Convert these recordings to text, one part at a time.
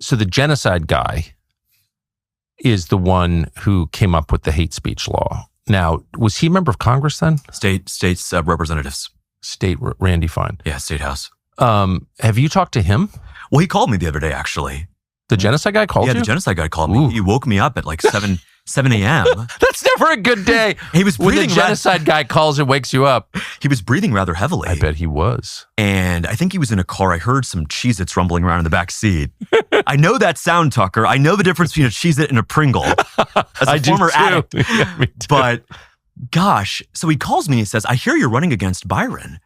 So the Genocide Guy is the one who came up with the hate speech law. Now, was he a member of Congress then? State's representatives. State Randy Fine. Yeah, State House. Have you talked to him? Well, he called me the other day, actually. The Genocide Guy called you? Yeah, the Genocide Guy called Ooh. me. He woke me up at like 7 a.m. That's never a good day. He was when the breathing Genocide Guy calls and wakes you up. He was breathing rather heavily. I bet he was. And I think he was in a car. I heard some Cheez-Its rumbling around in the back seat. I know that sound, Tucker. I know the difference between a Cheez-It and a Pringle as a former addict. Yeah, me too. But gosh, so he calls me and he says, I hear you're running against Byron.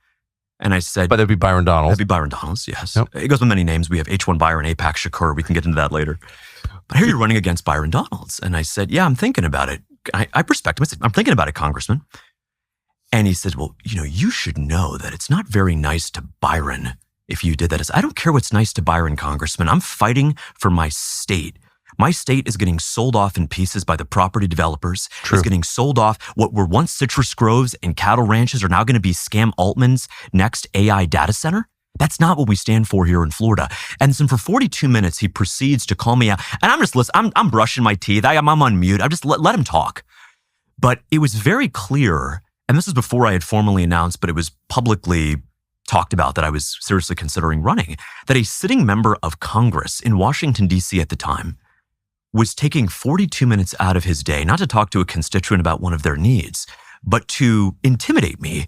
And I said, But that'd be Byron Donalds. That'd be Byron Donalds, yes. Yep. It goes by many names. We have H1 Byron, APAC Shakur. We can get into that later. But I hear you're running against Byron Donalds. And I said, yeah, I'm thinking about it. I respect him. I said, I'm thinking about it, Congressman. And he said, well, you should know that it's not very nice to Byron if you did that. I said, I don't care what's nice to Byron, Congressman. I'm fighting for my state. My state is getting sold off in pieces by the property developers. True. It's getting sold off. What were once citrus groves and cattle ranches are now going to be Scam Altman's next AI data center. That's not what we stand for here in Florida. And so for 42 minutes, he proceeds to call me out. And I'm just listening. I'm brushing my teeth. I'm on mute. I just let him talk. But it was very clear, and this was before I had formally announced, but it was publicly talked about that I was seriously considering running, that a sitting member of Congress in Washington, D.C. at the time was taking 42 minutes out of his day, not to talk to a constituent about one of their needs, but to intimidate me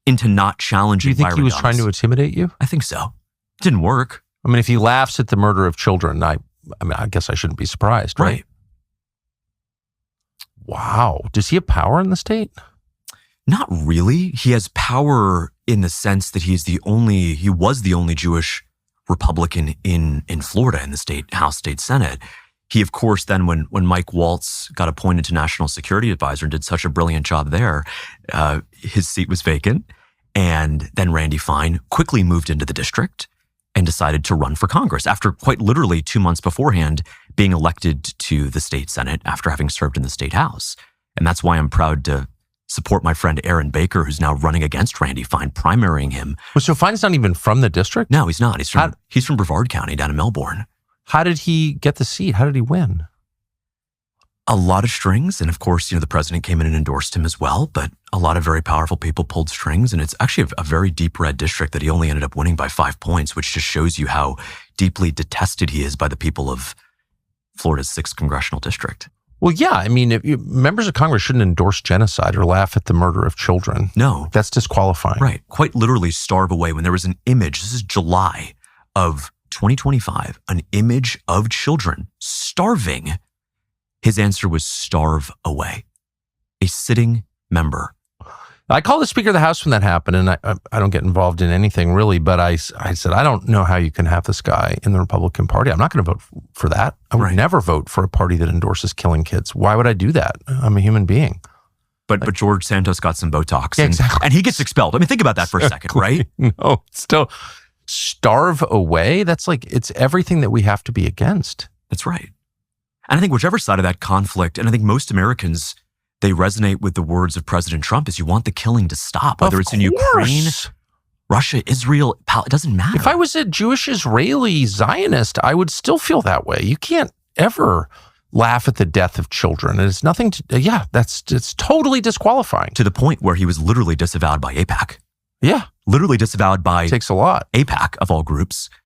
into not challenging Do you think Byron he was Donalds. trying to intimidate you? I think so. Didn't work. I mean, if he laughs at the murder of children, I guess I shouldn't be surprised, right? Wow. Does he have power in the state? Not really. He has power in the sense that he was the only Jewish Republican in Florida in the state House, state Senate. He, of course, then when Mike Waltz got appointed to National Security Advisor and did such a brilliant job there, his seat was vacant. And then Randy Fine quickly moved into the district and decided to run for Congress after quite literally 2 months beforehand being elected to the state Senate after having served in the state House. And that's why I'm proud to support my friend Aaron Baker, who's now running against Randy Fine, primarying him. Well, so Fine's not even from the district? No, he's not. He's from Brevard County down in Melbourne. How did he get the seat? How did he win? A lot of strings. And of course, the president came in and endorsed him as well. But a lot of very powerful people pulled strings. And it's actually a very deep red district that he only ended up winning by 5 points, which just shows you how deeply detested he is by the people of Florida's 6th congressional district. Well, yeah. I mean, members of Congress shouldn't endorse genocide or laugh at the murder of children. No. That's disqualifying. Right. Quite literally starve away. When there was an image, this is July of 2025, an image of children starving. His answer was starve away. A sitting member. I called the Speaker of the House when that happened, and I don't get involved in anything really, but I said, I don't know how you can have this guy in the Republican Party. I'm not going to vote for that. I would never vote for a party that endorses killing kids. Why would I do that? I'm a human being. But George Santos got some Botox. Yeah, exactly. And he gets expelled. I mean, think about that for a second, right? No, still starve away. That's it's everything that we have to be against. That's right. And I think whichever side of that conflict, and I think most Americans, they resonate with the words of President Trump, is you want the killing to stop, whether it's in Ukraine, Russia, Israel, it doesn't matter. If I was a Jewish Israeli Zionist, I would still feel that way. You can't ever laugh at the death of children. And it's nothing to, it's totally disqualifying. To the point where he was literally disavowed by AIPAC. Yeah. Literally disavowed by It takes a lot. AIPAC of all groups.